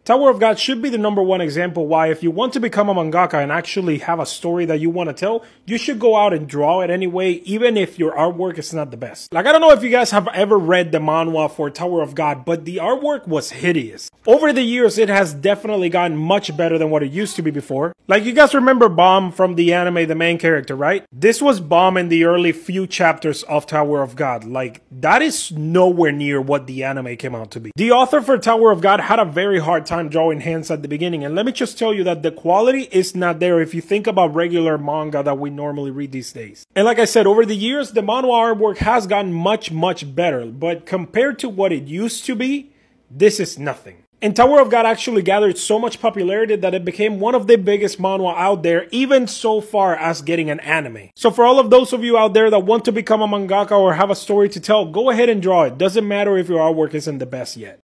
Tower of God should be the #1 example why if you want to become a mangaka and actually have a story that you want to tell, you should go out and draw it anyway, even if your artwork is not the best. Like, I don't know if you guys have ever read the manhwa for Tower of God, but the artwork was hideous. Over the years, it has definitely gotten much better than what it used to be before. Like, you guys remember Bomb from the anime, the main character, right? This was Bomb in the early few chapters of Tower of God. Like, that is nowhere near what the anime came out to be. The author for Tower of God had a very hard time drawing hands at the beginning, and let me just tell you that the quality is not there if you think about regular manga that we normally read these days. And like I said, over the years, the manhwa artwork has gotten much better, but compared to what it used to be, this is nothing. And Tower of God actually gathered so much popularity that it became one of the biggest manhwa out there, even so far as getting an anime. So for all of those of you out there that want to become a mangaka or have a story to tell, go ahead and draw it. Doesn't matter if your artwork isn't the best yet.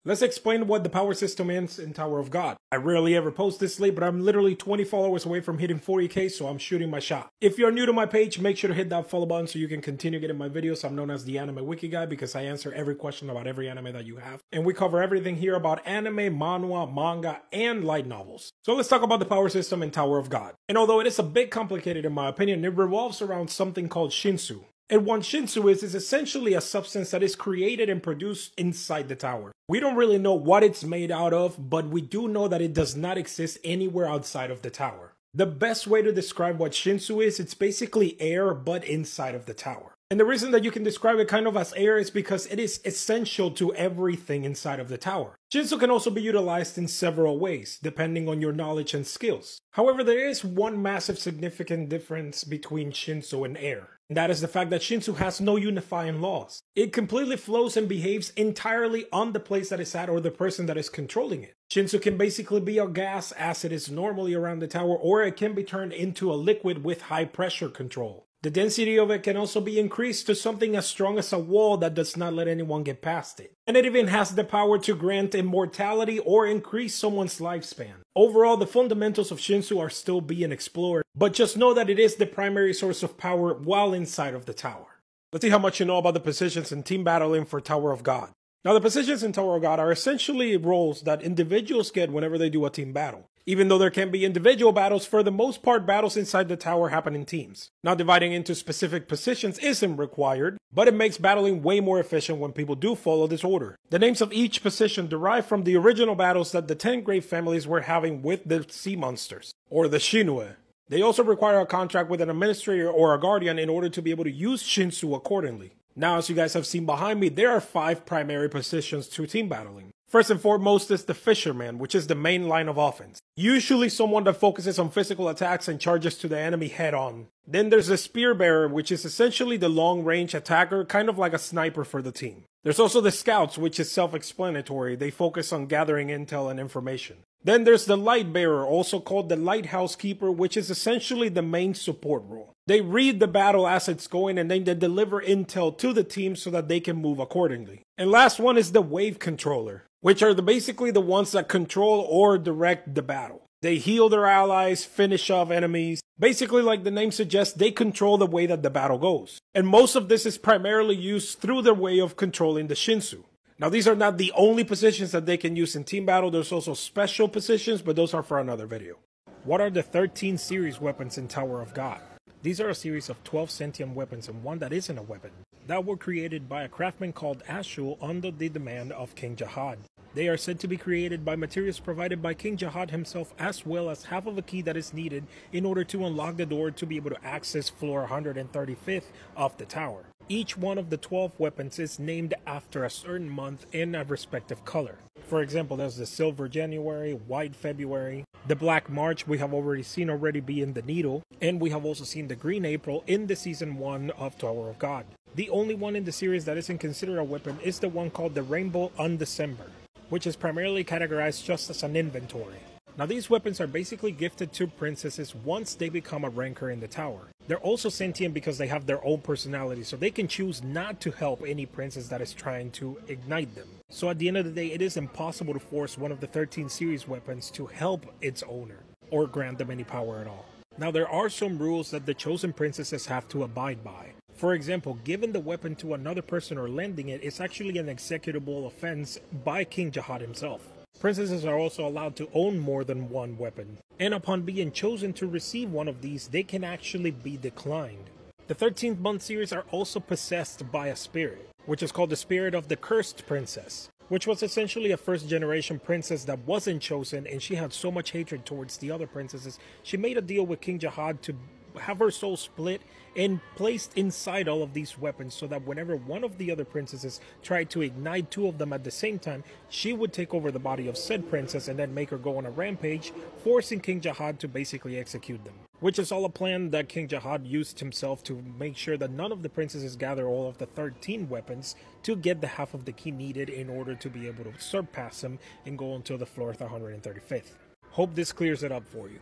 Let's explain what the power system is in Tower of God. I rarely ever post this late, but I'm literally 20 followers away from hitting 40k, so I'm shooting my shot. If you're new to my page, make sure to hit that follow button so you can continue getting my videos. I'm known as the Anime Wiki Guy because I answer every question about every anime that you have. And we cover everything here about anime, manhwa, manga, and light novels. So let's talk about the power system in Tower of God. And although it is a bit complicated in my opinion, it revolves around something called Shinsu. And what Shinsu is essentially a substance that is created and produced inside the tower. We don't really know what it's made out of, but we do know that it does not exist anywhere outside of the tower. The best way to describe what Shinsu is, it's basically air, but inside of the tower. And the reason that you can describe it kind of as air is because it is essential to everything inside of the tower. Shinsu can also be utilized in several ways, depending on your knowledge and skills. However, there is one massive significant difference between Shinsu and air. And that is the fact that Shinsu has no unifying laws. It completely flows and behaves entirely on the place that it's at or the person that is controlling it. Shinsu can basically be a gas as it is normally around the tower, or it can be turned into a liquid with high pressure control. The density of it can also be increased to something as strong as a wall that does not let anyone get past it. And it even has the power to grant immortality or increase someone's lifespan. Overall, the fundamentals of Shinsu are still being explored, but just know that it is the primary source of power while inside of the tower. Let's see how much you know about the positions in team battling for Tower of God. Now, the positions in Tower of God are essentially roles that individuals get whenever they do a team battle. Even though there can be individual battles, for the most part, battles inside the tower happen in teams. Now, dividing into specific positions isn't required, but it makes battling way more efficient when people do follow this order. The names of each position derive from the original battles that the 10 great families were having with the sea monsters, or the Shinue. They also require a contract with an administrator or a guardian in order to be able to use Shinsu accordingly. Now, as you guys have seen behind me, there are 5 primary positions to team battling. First and foremost is the fisherman, which is the main line of offense. Usually someone that focuses on physical attacks and charges to the enemy head on. Then there's the spear bearer, which is essentially the long range attacker, kind of like a sniper for the team. There's also the scouts, which is self-explanatory. They focus on gathering intel and information. Then there's the light bearer, also called the lighthouse keeper, which is essentially the main support role. They read the battle as it's going and then they deliver intel to the team so that they can move accordingly. And last one is the wave controller, which are basically the ones that control or direct the battle. They heal their allies, finish off enemies. Basically, like the name suggests, they control the way that the battle goes. And most of this is primarily used through their way of controlling the Shinsu. Now, these are not the only positions that they can use in team battle. There's also special positions, but those are for another video. What are the 13 series weapons in Tower of God? These are a series of 12 sentient weapons and one that isn't a weapon, that were created by a craftsman called Ashul under the demand of King Jahad. They are said to be created by materials provided by King Jahad himself, as well as half of a key that is needed in order to unlock the door to be able to access floor 135th of the tower. Each one of the 12 weapons is named after a certain month in a respective color. For example, there's the Silver January, White February, the Black March we have already seen being the Needle, and we have also seen the Green April in the Season 1 of Tower of God. The only one in the series that isn't considered a weapon is the one called the Rainbow on December, which is primarily categorized just as an inventory. Now, these weapons are basically gifted to princesses once they become a ranker in the tower. They're also sentient because they have their own personality, so they can choose not to help any princess that is trying to ignite them. So at the end of the day, it is impossible to force one of the 13 series weapons to help its owner, or grant them any power at all. Now, there are some rules that the chosen princesses have to abide by. For example, giving the weapon to another person or lending it is actually an executable offense by King Jahad himself. princesses are also allowed to own more than one weapon, and upon being chosen to receive one of these, they can actually be declined. The 13th month series are also possessed by a spirit, which is called the spirit of the cursed princess, which was essentially a first generation princess that wasn't chosen, and she had so much hatred towards the other princesses, she made a deal with King Jahad to have her soul split and placed inside all of these weapons, so that whenever one of the other princesses tried to ignite two of them at the same time, she would take over the body of said princess and then make her go on a rampage, forcing King Jahad to basically execute them. Which is all a plan that King Jahad used himself to make sure that none of the princesses gather all of the 13 weapons to get the half of the key needed in order to be able to surpass him and go until the floor 135th. Hope this clears it up for you.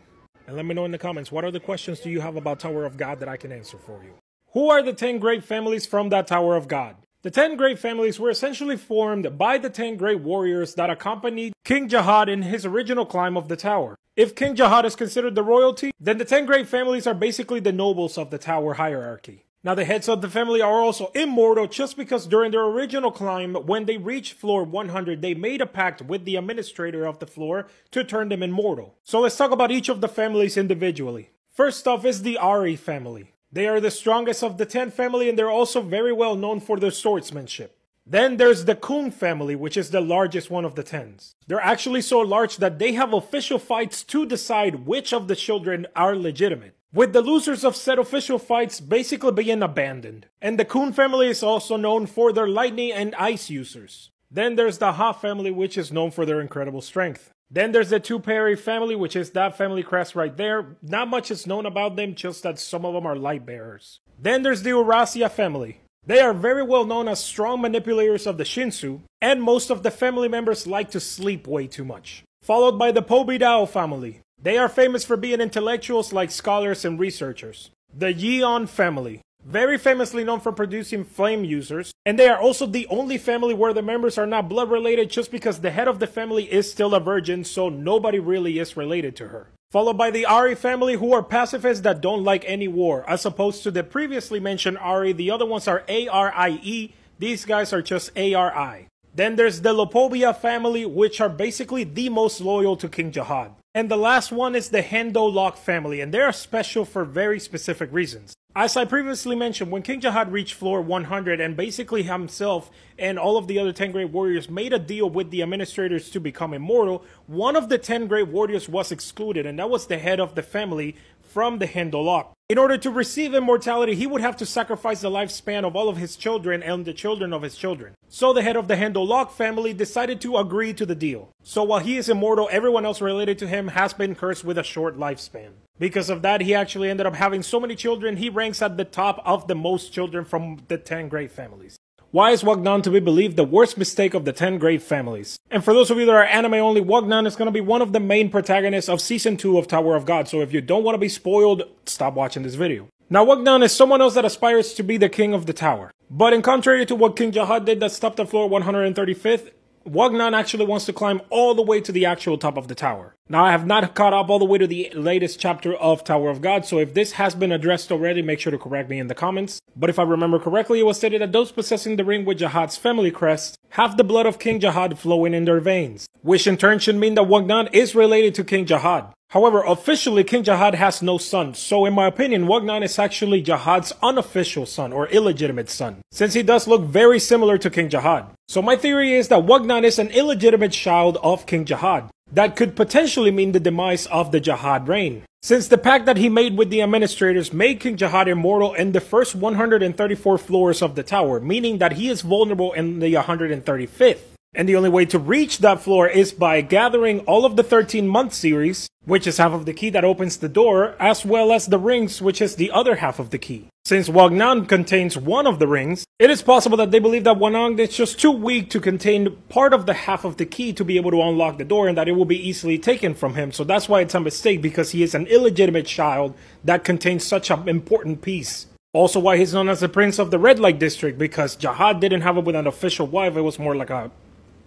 And let me know in the comments, what other questions do you have about Tower of God that I can answer for you? Who are the 10 great families from that Tower of God? The 10 great families were essentially formed by the 10 great warriors that accompanied King Jahad in his original climb of the tower. If King Jahad is considered the royalty, then the 10 great families are basically the nobles of the tower hierarchy. Now the heads of the family are also immortal just because during their original climb, when they reached floor 100, they made a pact with the administrator of the floor to turn them immortal. So let's talk about each of the families individually. First off is the Ari family. They are the strongest of the 10 family, and they're also very well known for their swordsmanship. Then there's the Kun family, which is the largest one of the 10s. They're actually so large that they have official fights to decide which of the children are legitimate, with the losers of said official fights basically being abandoned. And the Kun family is also known for their lightning and ice users. Then there's the Ha family, which is known for their incredible strength. Then there's the Tuperi family, which is that family crest right there. Not much is known about them, just that some of them are light bearers. Then there's the Urasia family. They are very well known as strong manipulators of the Shinsu, and most of the family members like to sleep way too much. Followed by the Pobidao family. They are famous for being intellectuals like scholars and researchers. The Yeon family. Very famously known for producing flame users, and they are also the only family where the members are not blood related just because the head of the family is still a virgin, so nobody really is related to her. Followed by the Ari family, who are pacifists that don't like any war. As opposed to the previously mentioned Ari, the other ones are Arie, these guys are just Ari. Then there's the Lopobia family, which are basically the most loyal to King Jahad. And the last one is the Hendo Lok family, and they are special for very specific reasons. As I previously mentioned, when King Jahad reached floor 100 and basically himself and all of the other 10 great warriors made a deal with the administrators to become immortal, one of the 10 great warriors was excluded, and that was the head of the family from the Hendo Lok. In order to receive immortality, he would have to sacrifice the lifespan of all of his children and the children of his children. So the head of the Hendo Lok family decided to agree to the deal. So while he is immortal, everyone else related to him has been cursed with a short lifespan. Because of that, he actually ended up having so many children, he ranks at the top of the most children from the 10 great families. Why is Wagnan to be believed the worst mistake of the 10 great families? And for those of you that are anime only, Wagnan is going to be one of the main protagonists of Season 2 of Tower of God, so if you don't want to be spoiled, stop watching this video. Now Wagnan is someone else that aspires to be the king of the tower. But in contrary to what King Jahad did that stopped at floor 135th, Wagnan actually wants to climb all the way to the actual top of the tower. Now I have not caught up all the way to the latest chapter of Tower of God, so if this has been addressed already, make sure to correct me in the comments. But if I remember correctly, it was stated that those possessing the ring with Jahad's family crest have the blood of King Jahad flowing in their veins, which in turn should mean that Wagnan is related to King Jahad. However, officially, King Jahad has no son, so in my opinion, Wagnan is actually Jahad's unofficial son, or illegitimate son, since he does look very similar to King Jahad. So my theory is that Wagnan is an illegitimate child of King Jahad. That could potentially mean the demise of the Jahad reign, since the pact that he made with the administrators made King Jahad immortal in the first 134 floors of the tower, meaning that he is vulnerable in the 135th. And the only way to reach that floor is by gathering all of the 13-month series, which is half of the key that opens the door, as well as the rings, which is the other half of the key. Since Wagnan contains one of the rings, it is possible that they believe that Wagnan is just too weak to contain part of the half of the key to be able to unlock the door, and that it will be easily taken from him. So that's why it's a mistake, because he is an illegitimate child that contains such an important piece. Also why he's known as the Prince of the Red Light District, because Jahad didn't have it with an official wife, it was more like a,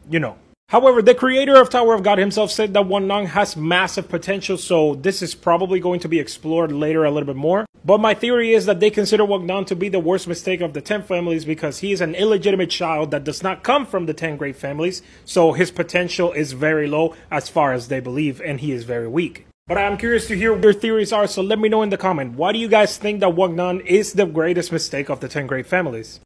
you know. However, the creator of Tower of God himself said that Wang has massive potential, so this is probably going to be explored later a little bit more. But my theory is that they consider Wang to be the worst mistake of the 10 families because he is an illegitimate child that does not come from the 10 great families, so his potential is very low as far as they believe, and he is very weak. But I'm curious to hear what your theories are, so let me know in the comment. Why do you guys think that Wang is the greatest mistake of the 10 great families?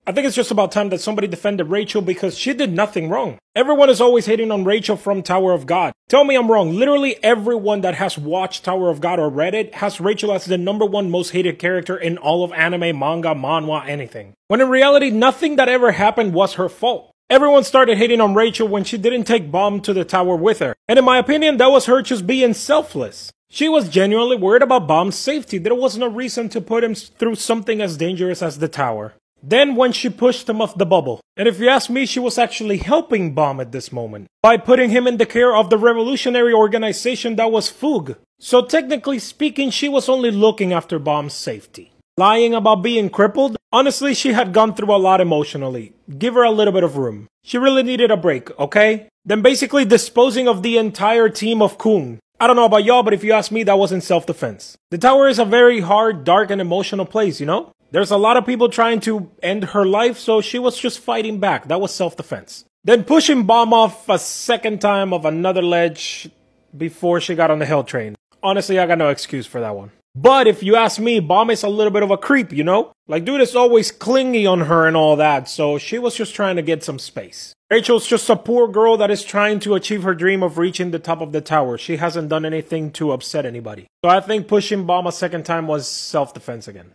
I think it's just about time that somebody defended Rachel because she did nothing wrong. Everyone is always hating on Rachel from Tower of God. Tell me I'm wrong. Literally everyone that has watched Tower of God or read it has Rachel as the #1 most hated character in all of anime, manga, manhwa, anything. When in reality, nothing that ever happened was her fault. Everyone started hating on Rachel when she didn't take Bomb to the tower with her. And in my opinion, that was her just being selfless. She was genuinely worried about Bomb's safety. There was no reason to put him through something as dangerous as the tower. Then when she pushed him off the bubble. And if you ask me, she was actually helping Bomb at this moment by putting him in the care of the revolutionary organization that was Foog. So technically speaking, she was only looking after Bomb's safety. Lying about being crippled? Honestly, she had gone through a lot emotionally. Give her a little bit of room. She really needed a break, okay? Then basically disposing of the entire team of Kun. I don't know about y'all, but if you ask me, that wasn't self-defense. The tower is a very hard, dark, and emotional place, you know? There's a lot of people trying to end her life, so she was just fighting back. That was self-defense. Then pushing Bomb off a second time of another ledge before she got on the hell train. Honestly, I got no excuse for that one. But if you ask me, Bomb is a little bit of a creep, you know? Like, dude is always clingy on her and all that, so she was just trying to get some space. Rachel's just a poor girl that is trying to achieve her dream of reaching the top of the tower. She hasn't done anything to upset anybody. So I think pushing Bomb a second time was self-defense again.